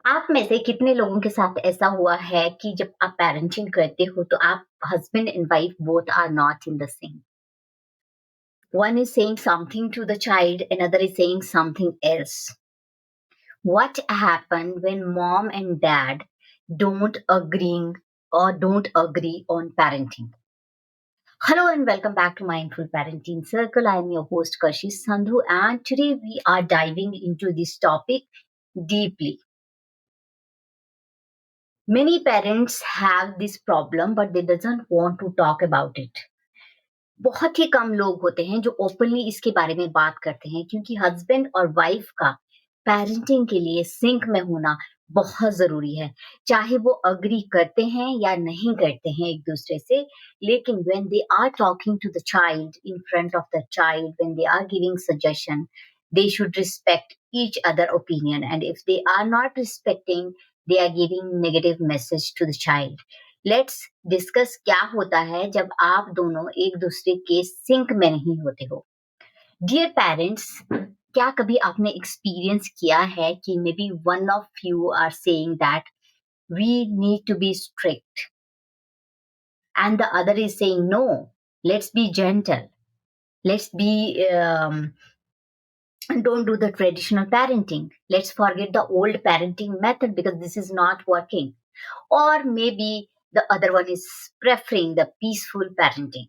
आप में से कितने लोगों के साथ ऐसा हुआ है कि जब आप पेरेंटिंग करते हो तो आप husband and wife both are not in the same? One is saying something to the child, another is saying something else. What happened when mom and dad don't agreeing or don't agree on parenting? Hello and welcome back to Mindful Parenting Circle. I am your host Kashish Sandhu, and today we are diving into this topic deeply. Many parents have this problem but they doesn't want to talk about it. बहुत ही कम लोग होते हैं जो openly इसके बारे में बात करते हैं क्योंकि हस्बैंड और वाइफ का पेरेंटिंग के लिए सिंक में होना बहुत जरूरी है। चाहे वो अग्री करते हैं या नहीं करते हैं एक दूसरे से, लेकिन when they are talking to the child in front of the child, when they are giving suggestion, they should respect each other opinion, and if they are not respecting, they are giving negative message to the child. Let's discuss क्या होता है जब आप दोनों एक दूसरे के sink में नहीं होते हो। डियर पेरेंट्स, क्या कभी आपने एक्सपीरियंस किया है कि may be one of you are saying that we need to be strict and the other is saying no, let's be gentle, let's be don't do the traditional parenting, let's forget the old parenting method because this is not working. Or maybe the other one is preferring the peaceful parenting.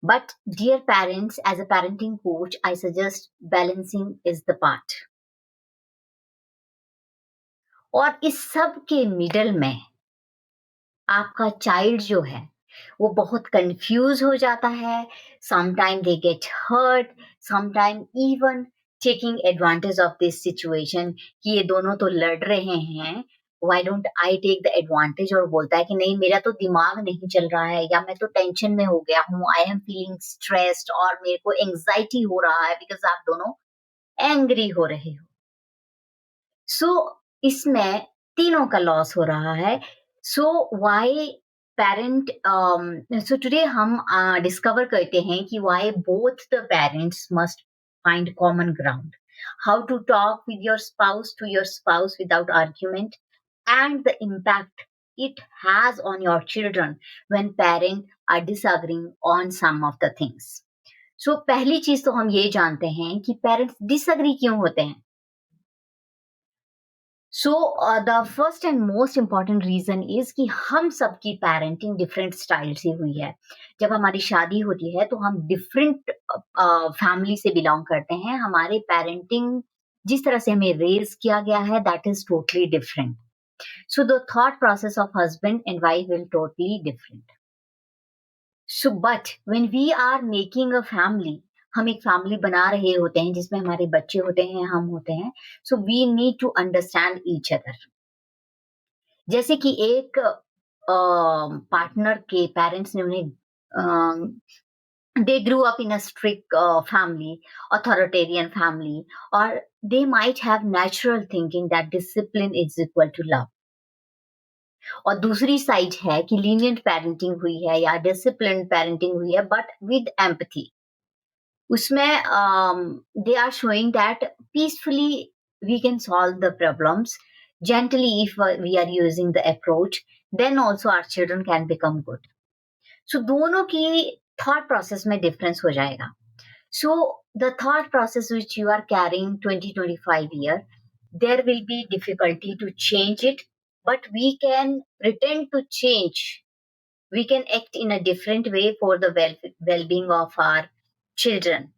But dear parents, as a parenting coach, I suggest balancing is the part. और इस सब के middle में आपका child जो है वो बहुत कंफ्यूज हो जाता है। Sometime they get hurt, sometime even taking advantage of this situation कि ये दोनों तो लड़ रहे हैं, why don't I take the advantage, और बोलता है कि नहीं मेरा तो दिमाग नहीं चल रहा है या मैं तो टेंशन में हो गया हूँ, आई एम फीलिंग स्ट्रेस्ड और मेरे को एंजाइटी हो रहा है बिकॉज आप दोनों एंग्री हो रहे हो। सो इसमें तीनों का लॉस हो रहा है। So why parent so today हम डिस्कवर करते हैं कि why both the parents must find common ground, how to talk with your spouse to your spouse without argument, and the impact it has on your children when parents are disagreeing on some of the things. So पहली चीज तो हम ये जानते हैं कि parents disagree क्यों होते हैं। So the first and most important reason is कि हम सबकी पेरेंटिंग डिफरेंट स्टाइल से हुई है। जब हमारी शादी होती है तो हम डिफरेंट फैमिली से बिलोंग करते हैं। हमारे पेरेंटिंग जिस तरह से हमें रेज किया गया है that is totally different. So the thought process of husband and wife will totally different. So but when we are making a family, हम एक फैमिली बना रहे होते हैं जिसमें हमारे बच्चे होते हैं, हम होते हैं। So we need to understand each other. जैसे कि एक पार्टनर के पेरेंट्स ने उन्हें they grew up in a strict family, authoritarian family, or they might have natural thinking that discipline is equal to love. और दूसरी साइड है कि लीनियंट पेरेंटिंग हुई है या डिसिप्लिन पेरेंटिंग हुई है बट विद एम्पथी। उसमें they are showing that peacefully we can solve the problems gently if we are using the approach, then also our children can become good. So दोनों की thought process में difference हो जाएगा। So the thought process which you are carrying 20-25 year, there will be difficulty to change it, but we can pretend to change. We can act in a different way for the well-being of our children,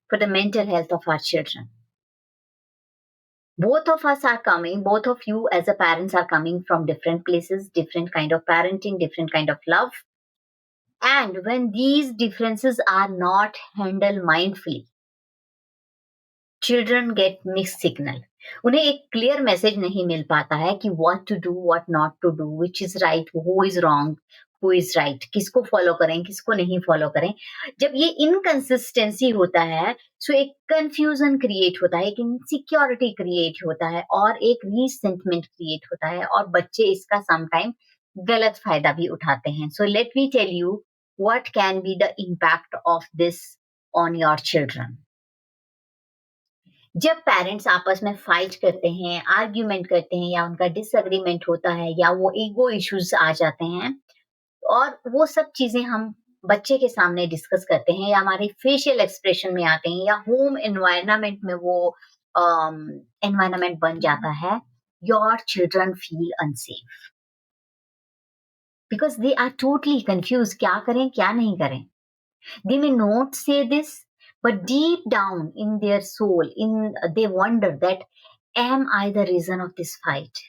for the mental health of our children. Both of us are coming, both of you as a parents are coming from different places, different kind of parenting, different kind of love. And when these differences are not handled mindfully, children get mixed signal. उन्हें एक clear message नहीं मिल पाता है कि what to do, what not to do, which is right, who is wrong, who is right, किसको follow करें, किसको नहीं फॉलो करें। जब ये इनकंसिस्टेंसी होता है, सो एक कंफ्यूजन क्रिएट होता है, एक इनसिक्योरिटी क्रिएट होता है और एक रीसेंटमेंट क्रिएट होता है और बच्चे इसका समटाइम गलत फायदा भी उठाते हैं। So let me tell you what can be the impact of this on your children. जब पेरेंट्स आपस में फाइट करते हैं, आर्ग्यूमेंट करते हैं या उनका डिसएग्रीमेंट होता है या वो ईगो इश्यूज आ जाते हैं और वो सब चीजें हम बच्चे के सामने डिस्कस करते हैं या हमारे फेशियल एक्सप्रेशन में आते हैं या होम एनवायरनमेंट में वो एनवायरनमेंट बन जाता है, your children feel unsafe because they are totally confuse, क्या करें क्या नहीं करें. They may not say this, but deep down in their soul, they wonder that am I the reason of this fight?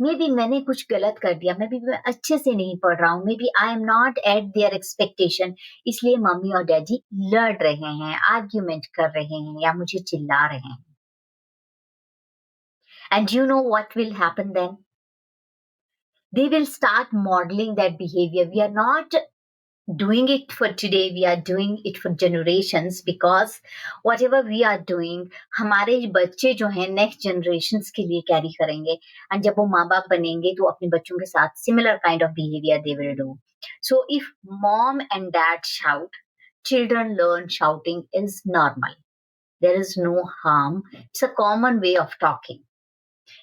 Maybe मैंने कुछ गलत कर दिया, maybe मैं अच्छे से नहीं पढ़ रहा हूँ, maybe I am not at their expectation, इसलिए मम्मी और डैडी लड़ रहे हैं, आर्ग्यूमेंट कर रहे हैं या मुझे चिल्ला रहे हैं. And you know what will happen then? They will start modeling that behavior. We are not doing it for today, we are doing it for generations because whatever we are doing हमारे बच्चे जो हैं next generations के लिए carry करेंगे and जब वो माँ बाप बनेंगे तो अपने बच्चों के साथ similar kind of behaviour they will do. So if mom and dad shout, children learn shouting is normal. There is no harm. It's a common way of talking.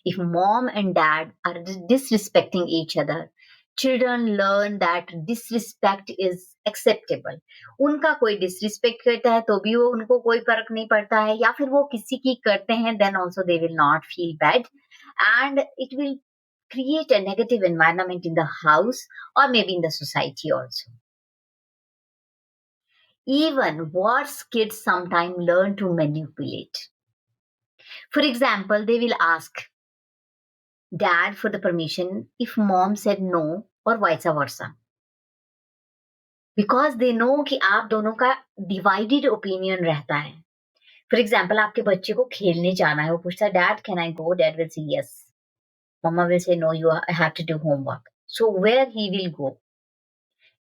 If mom and dad are disrespecting each other, children learn that disrespect is acceptable. उनका कोई disrespect करता है तो भी वो उनको कोई फर्क नहीं पड़ता है या फिर वो किसी की करते हैं then also they will not feel bad and it will create a negative environment in the house or maybe in the society also. Even worse, kids sometimes learn to manipulate. For example, they will ask dad for the permission if mom said no or vice versa. Because they know कि आप दोनों का divided opinion रहता है. For example, आपके बच्चे को खेलने जाना है, वो पूछता है dad can I go? Dad will say yes. Mama will say no, you have to do homework. So where he will go?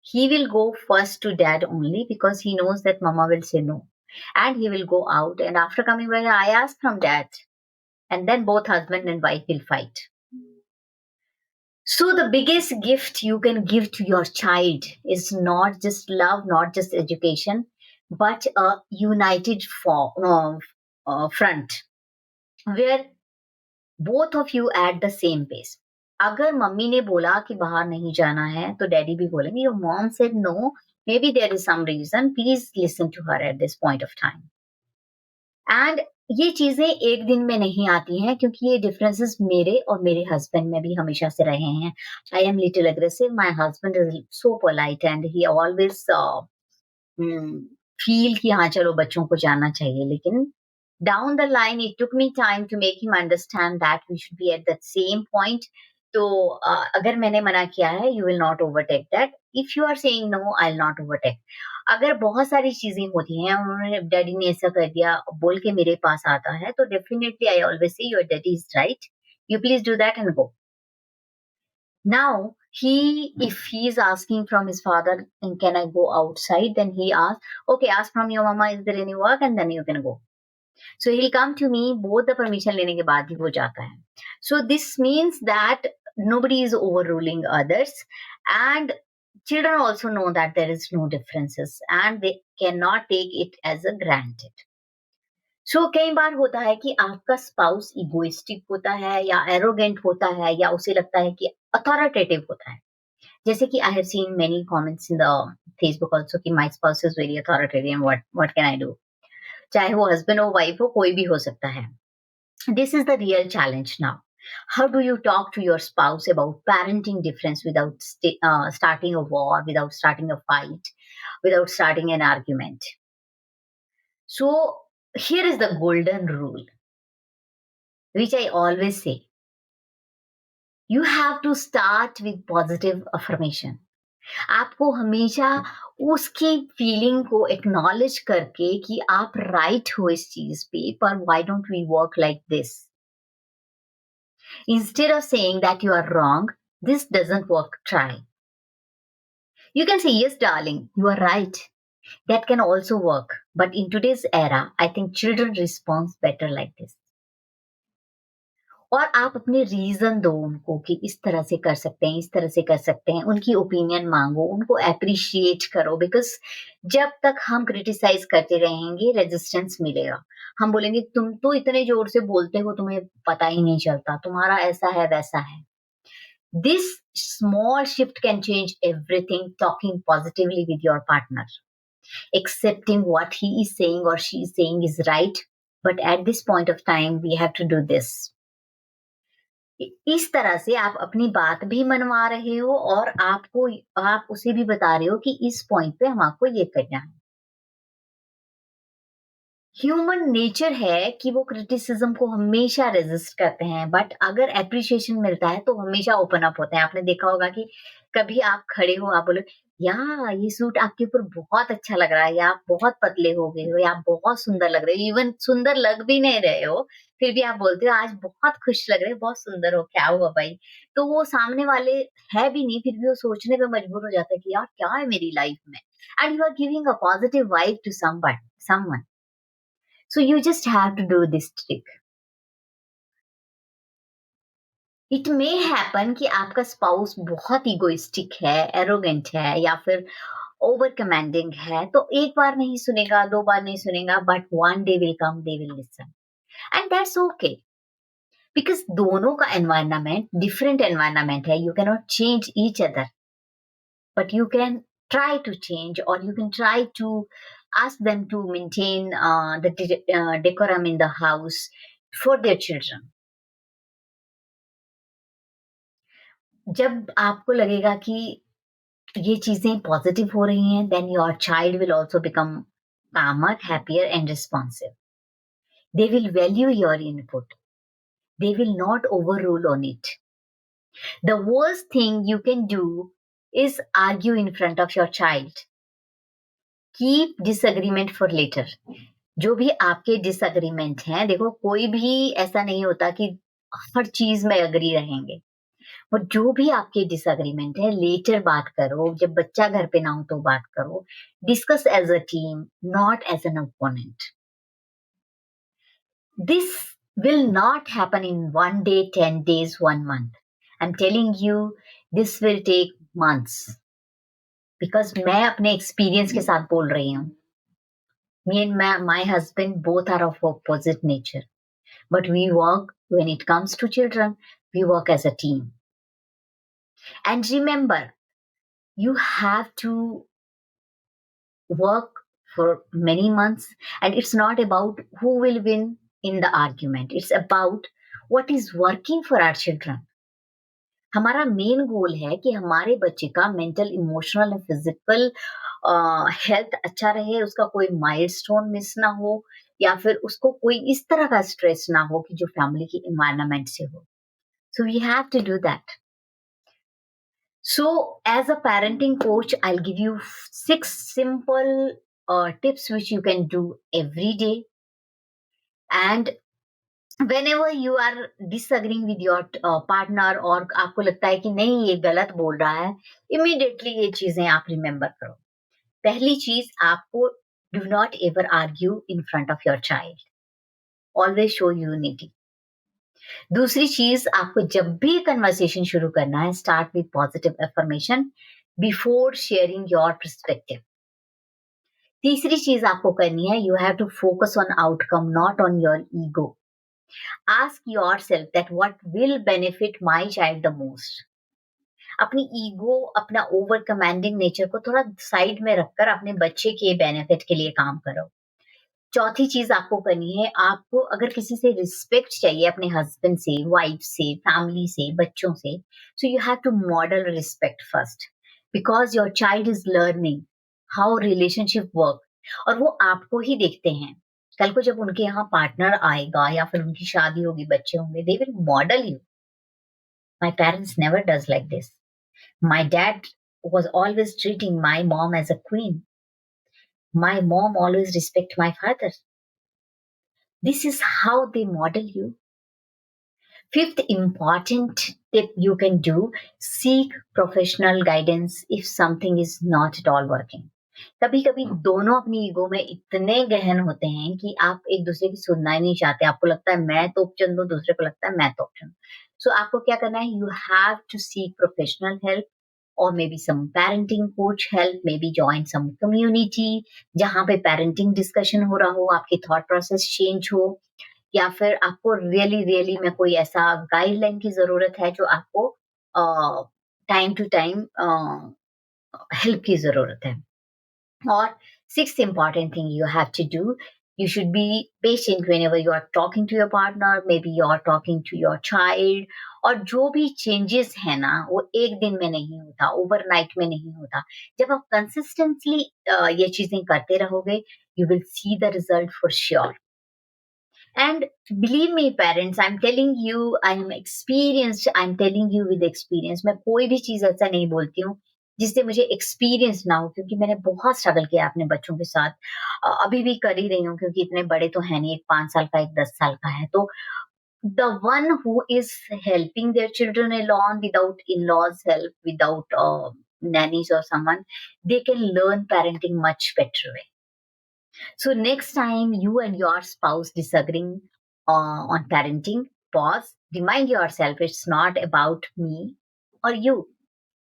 He will go first to dad only because he knows that mama will say no. And he will go out and after coming back, I asked from dad. And then both husband and wife will fight. So the biggest gift you can give to your child is not just love, not just education, but a united front where both of you at the same pace. अगर mummy ने बोला कि बाहर नहीं जाना है तो daddy भी बोलेंगे your mom said no, maybe there is some reason, please listen to her at this point of time. And ये चीजें एक दिन में नहीं आती हैं क्योंकि ये डिफरेंसेस मेरे और मेरे हस्बैंड में भी हमेशा से रहे हैं. I am little aggressive, my husband is so polite and he always feel कि हाँ चलो बच्चों को जाना चाहिए, लेकिन down the line it took me time to make him understand that we should be at that same point. तो अगर मैंने मना किया है you will not overtake that, if you are saying no I will not overtake. अगर बहुत सारी चीजें होती हैं, उन्होंने डैडी ने ऐसा कर दिया बोल के मेरे पास आता है तो definitely I always say your daddy is right, you please do that and go. Now if he is asking from his father and can I go outside, then he asks okay, ask from your mama is there any work and then you can go. So he'll come to me, both the permission लेने के बाद ही वो जाता है. So this means that nobody is overruling others and children also know that there is no differences and they cannot take it as a granted. सो कई बार होता है कि आपका स्पाउस इगोइस्टिक होता है या एरोगेंट होता है या उसे लगता है कि अथॉरिटेटिव होता है. जैसे कि I have seen many comments in the Facebook also कि my spouse is very authoritative, what can I do. चाहे वो हस्बैंड हो वाइफ हो कोई भी हो सकता है. This is the real challenge now. How do you talk to your spouse about parenting difference without starting a war, without starting a fight, without starting an argument? So here is the golden rule, which I always say. You have to start with positive affirmation. आपको हमेशा उसकी feeling को acknowledge करके कि आप right हो इस चीज पे, पर why don't we work like this, instead of saying that you are wrong, this doesn't work, try. You can say yes darling, you are right, that can also work, but in today's era I think children respond better like this. और आप अपने reason दो उनको कि इस तरह से कर सकते हैं, इस तरह से कर सकते हैं, उनकी ओपिनियन मांगो, उनको अप्रिशिएट करो, बिकॉज जब तक हम क्रिटिसाइज करते रहेंगे रेजिस्टेंस मिलेगा. हम बोलेंगे तुम तो इतने ज़ोर से बोलते हो, तुम्हें पता ही नहीं चलता, तुम्हारा ऐसा है, वैसा है। This small shift can change everything. Talking positively with your partner, accepting what he is saying or she is saying is right, but at this point of time, we have to do this. इस तरह से आप अपनी बात भी मनवा रहे हो और आप उसे भी बता रहे हो कि इस पॉइंट पे हम आपको ये करना है। ह्यूमन नेचर है कि वो क्रिटिसिज्म को हमेशा रेजिस्ट करते हैं, बट अगर एप्रिशिएशन मिलता है तो हमेशा ओपन अप होते हैं। आपने देखा होगा कि कभी आप खड़े हो, आप बोले, या ये सूट आपके ऊपर बहुत अच्छा लग रहा है, या आप बहुत पतले हो गए हो, या आप बहुत सुंदर लग रहे हो। इवन सुंदर लग भी नहीं रहे हो, फिर भी आप बोलते हो आज बहुत खुश लग रहे हो, बहुत सुंदर हो, क्या हुआ भाई? तो वो सामने वाले है भी नहीं, फिर भी वो सोचने पे मजबूर हो जाता है कि यार क्या है मेरी लाइफ में, and you are giving a positive vibe to someone. So you just have to do this trick. It may happen कि आपका स्पाउस बहुत इगोइस्टिक है, एरोगेंट है या फिर ओवर कमांडिंग है, तो एक बार नहीं सुनेगा, 2 बार नहीं सुनेगा, but one day will come they will listen and that's okay, because दोनों का एनवायरनमेंट डिफरेंट एनवायरनमेंट है। You can not change each other, but you can try to change, or you can try to ask them to maintain the decorum in the house for their children. जब आपको लगेगा कि ये चीजें positive हो रही हैं, then your child will also become calmer, happier and responsive. They will value your input. They will not overrule on it. The worst thing you can do is argue in front of your child. Keep disagreement for later. जो भी आपके disagreement हैं, देखो कोई भी ऐसा नहीं होता कि हर चीज में एग्री रहेंगे, और जो भी आपके डिसएग्रीमेंट है लेटर बात करो, जब बच्चा घर पे ना हो तो बात करो। Discuss as a team, not as an opponent. This will not happen in 1 day, 10 days, 1 month. I'm telling you, this will take months, because मैं अपने एक्सपीरियंस के साथ बोल रही हूँ। Me and my husband both are of opposite nature, but we work, when it comes to children, we work as a team. And remember, you have to work for many months, and it's not about who will win in the argument. It's about what is working for our children. हमारा main goal है कि हमारे बच्चे का mental, emotional और physical health अच्छा रहे, उसका कोई माइलस्टोन मिस ना हो, या फिर उसको कोई इस तरह का स्ट्रेस ना हो कि जो फैमिली की एनवायरनमेंट से हो। So we have to do that. So as a parenting coach, I'll give you 6 simple tips which you can do every day. And whenever you are disagreeing with your partner, और आपको लगता है कि नहीं ये गलत बोल रहा है, immediately ये चीजें आप रिमेम्बर करो। पहली चीज, आपको do not ever argue in front of your child. Always show unity. दूसरी चीज, आपको जब भी कन्वर्सेशन शुरू करना है, start with positive affirmation before sharing your perspective. तीसरी चीज आपको करनी है, you have to focus on outcome, not on your ego. Ask yourself that what will benefit my child the most. अपनी ईगो, अपना ओवर कमांडिंग नेचर को थोड़ा side में रखकर अपने बच्चे के बेनिफिट के लिए काम करो। चौथी चीज आपको करनी है, आपको अगर किसी से रिस्पेक्ट चाहिए, अपने हस्बैंड से, वाइफ से, फैमिली से, बच्चों से, so you have to model respect first, because your child is learning how relationship work, और वो आपको ही देखते हैं। कल को जब उनके यहाँ पार्टनर आएगा या फिर उनकी शादी होगी, बच्चे होंगे, they will model you. My parents never does like this. My dad was always treating my mom as a queen. My mom always respect my father. This is how they model you. Fifth important tip you can do, seek professional guidance if something is not at all working. कभी कभी दोनों अपनी ego में इतने गहन होते हैं कि आप एक दूसरे की सुनना ही नहीं चाहते। आपको लगता है मैं तो ऑप्शन दूं, दूसरे को लगता है मैं तो ऑप्शन। सो आपको क्या करना है, you have to seek professional help, or maybe some parenting coach help, maybe join some community जहाँ पे parenting discussion हो रहा हो, आपकी thought process change हो, या फिर आपको रियली में कोई ऐसा गाइडलाइन की ज़रूरत है जो आपको टाइम टू टाइम हेल्प की ज़रूरत है। और sixth important thing you have to do, you should be patient whenever you are talking to your partner, maybe you are talking to your child, और जो भी चेंजेस है ना वो एक दिन में नहीं होता, ओवरनाइट में नहीं होता। जब आप कंसिस्टेंटली ये चीजें करते रहोगे, you will see the result for sure. And believe me, parents, I'm telling you, I'm experienced. I'm telling you with experience. मैं कोई भी चीज ऐसा नहीं बोलती हूँ जिससे मुझे एक्सपीरियंस ना हो, क्योंकि मैंने बहुत स्ट्रगल किया अपने बच्चों के साथ। अभी भी कर ही रही हूँ, क्योंकि इतने बड़े तो है नहीं, एक 5 साल का, एक 10 साल का है। तो the one who is helping their children along without in-laws help, without nannies or someone, they can learn parenting much better way. So next time you and your spouse disagreeing on parenting, pause, remind yourself it's not about me or you.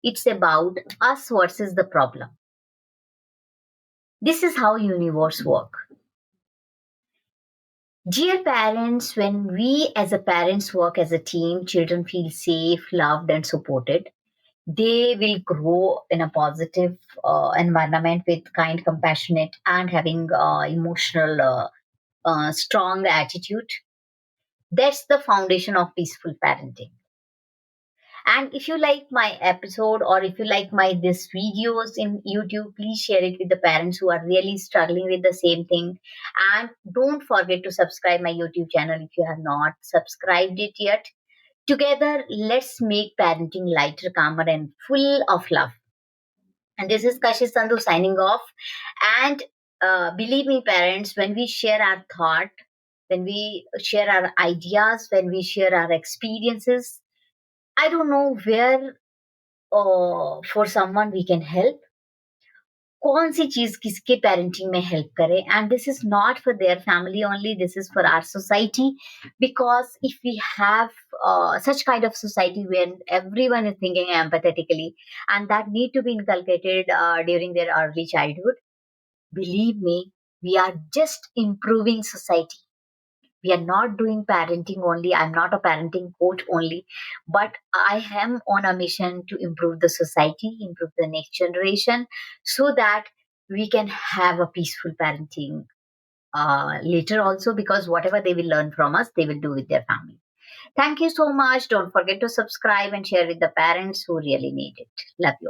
It's about us versus the problem. This is how universe work. Dear parents, when we as a parents work as a team, children feel safe, loved and supported. They will grow in a positive environment with kind, compassionate and having emotional strong attitude. That's the foundation of peaceful parenting. And if you like my episode, or if you like my this videos in YouTube, please share it with the parents who are really struggling with the same thing. And don't forget to subscribe my YouTube channel if you have not subscribed it yet. Together, let's make parenting lighter, calmer, and full of love. And this is Kashi Sandhu signing off. And believe me, parents, when we share our thought, when we share our ideas, when we share our experiences, I don't know where for someone we can help. कौन सी चीज किसके parenting में help करे, and this is not for their family only, this is for our society, because if we have such kind of society where everyone is thinking empathetically, and that need to be inculcated during their early childhood, believe me, we are just improving society. We are not doing parenting only. I'm not a parenting coach only, but I am on a mission to improve the society, improve the next generation, so that we can have a peaceful parenting later also, because whatever they will learn from us, they will do with their family. Thank you so much. Don't forget to subscribe and share with the parents who really need it. Love you all.